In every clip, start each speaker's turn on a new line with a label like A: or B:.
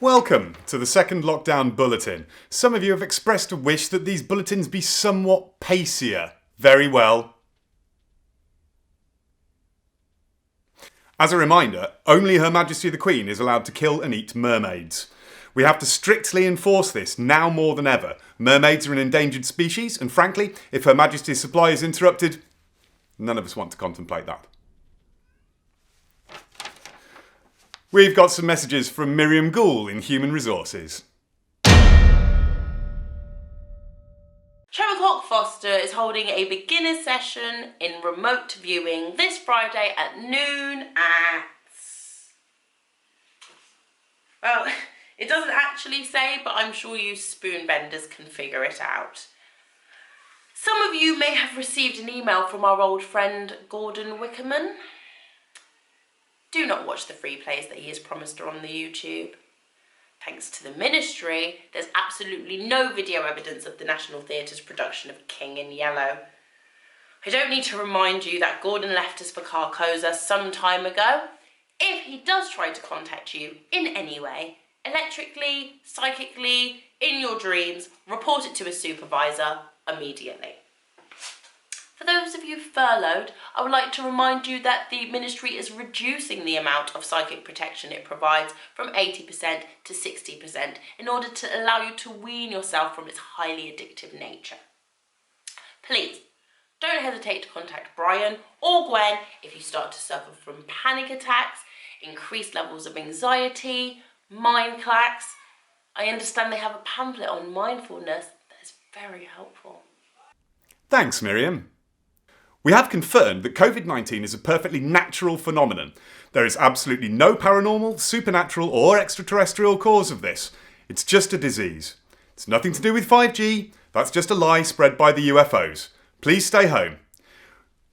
A: Welcome to the second lockdown bulletin. Some of you have expressed a wish that these bulletins be somewhat pacier. Very well. As a reminder, only Her Majesty the Queen is allowed to kill and eat mermaids. We have to strictly enforce this now more than ever. Mermaids are an endangered species, and frankly, if Her Majesty's supply is interrupted, none of us want to contemplate that. We've got some messages from Miriam Gould in Human Resources.
B: Trevor Cock-Foster is holding a beginner session in remote viewing this Friday at noon at... Well, it doesn't actually say, but I'm sure you spoon benders can figure it out. Some of you may have received an email from our old friend Gordon Wickerman. Do not watch the free plays that he has promised are on the YouTube. Thanks to the Ministry, there's absolutely no video evidence of the National Theatre's production of King in Yellow. I don't need to remind you that Gordon left us for Carcosa some time ago. If he does try to contact you in any way, electrically, psychically, in your dreams, report it to a supervisor immediately. For those of you furloughed, I would like to remind you that the Ministry is reducing the amount of psychic protection it provides from 80% to 60% in order to allow you to wean yourself from its highly addictive nature. Please, don't hesitate to contact Brian or Gwen if you start to suffer from panic attacks, increased levels of anxiety, mind clacks. I understand they have a pamphlet on mindfulness that is very helpful.
A: Thanks, Miriam. We have confirmed that COVID-19 is a perfectly natural phenomenon. There is absolutely no paranormal, supernatural or extraterrestrial cause of this. It's just a disease. It's nothing to do with 5G. That's just a lie spread by the UFOs. Please stay home.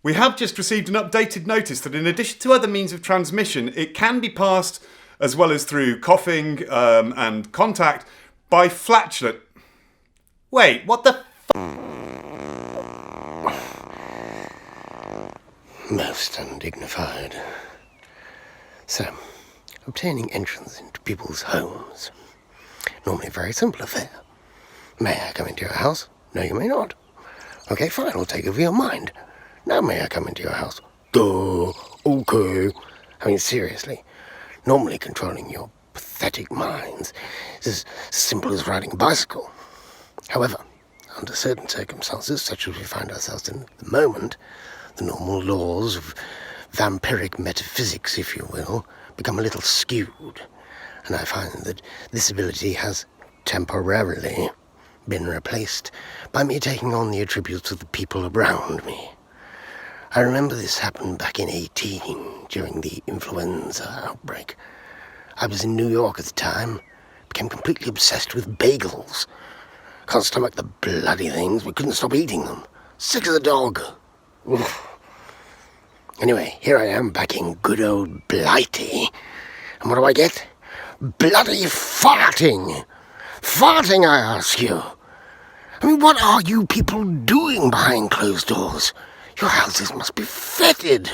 A: We have just received an updated notice that in addition to other means of transmission, it can be passed, as well as through coughing and contact, by flatulent... Wait, what the
C: Most undignified. So, obtaining entrance into people's homes. Normally a very simple affair. May I come into your house? No, you may not. Okay, fine, I'll take over your mind. Now may I come into your house? Duh, okay. I mean, seriously. Normally controlling your pathetic minds is as simple as riding a bicycle. However, under certain circumstances, such as we find ourselves in at the moment, the normal laws of vampiric metaphysics, if you will, become a little skewed, and I find that this ability has temporarily been replaced by me taking on the attributes of the people around me. I remember this happened back in 18 during the influenza outbreak. I was in New York at the time, became completely obsessed with bagels. Can't stomach the bloody things, but couldn't stop eating them. Sick as a dog. Oof. Anyway, here I am back in good old Blighty. And what do I get? Bloody farting! Farting, I ask you! I mean, what are you people doing behind closed doors? Your houses must be fetid.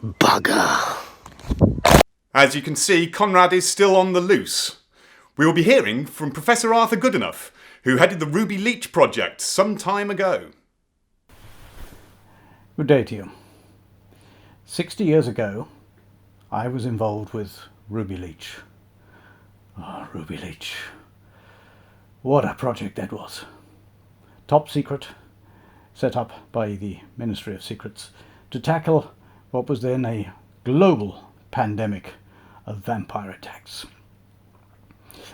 C: Bugger.
A: As you can see, Conrad is still on the loose. We will be hearing from Professor Arthur Goodenough, who headed the RUBY LEECH project some time ago.
D: Good day to you. 60 years ago, I was involved with RUBY LEECH. Oh, RUBY LEECH. What a project that was. Top secret, set up by the Ministry of Secrets to tackle what was then a global pandemic of vampire attacks.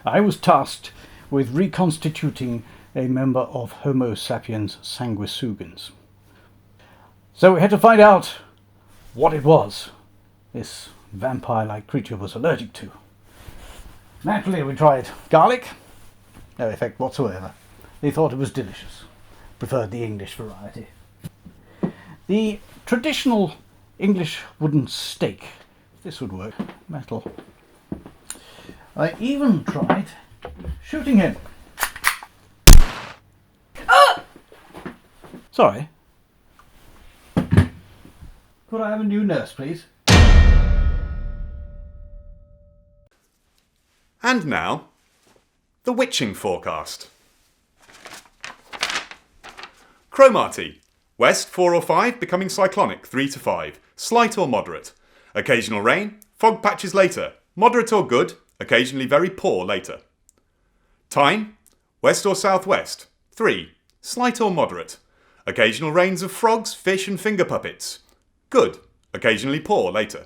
D: I was tasked with reconstituting a member of Homo sapiens sanguisugans. So we had to find out what it was this vampire-like creature was allergic to. Naturally, we tried garlic. No effect whatsoever. They thought it was delicious. Preferred the English variety. The traditional English wooden stake. This would work. Metal. I even tried shooting him. Ah! Sorry. Could I have a new nurse, please?
A: And now, the witching forecast. Cromarty. West 4 or 5, becoming cyclonic 3 to 5. Slight or moderate. Occasional rain. Fog patches later. Moderate or good. Occasionally very poor later. Tyne. West or southwest 3. Slight or moderate. Occasional rains of frogs, fish and finger puppets. Good. Occasionally poor later.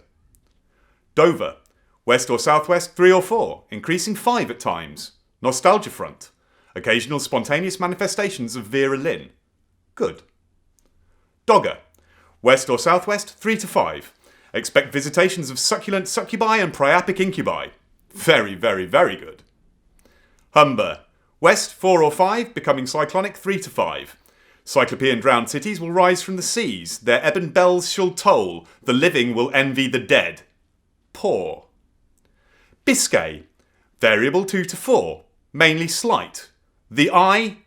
A: Dover. West or southwest 3 or 4. Increasing 5 at times. Nostalgia front. Occasional spontaneous manifestations of Vera Lynn. Good. Dogger. West or southwest 3 to 5. Expect visitations of succulent succubi and priapic incubi. Very, very, very good. Humber. West 4 or 5, becoming cyclonic 3 to 5. Cyclopean drowned cities will rise from the seas. Their ebon bells shall toll. The living will envy the dead. Poor. Biscay. Variable 2 to 4. Mainly slight. The eye.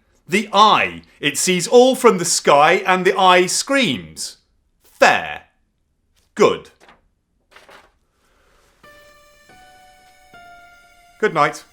A: It sees all from the sky and the eye screams. Fair. Good. Good night.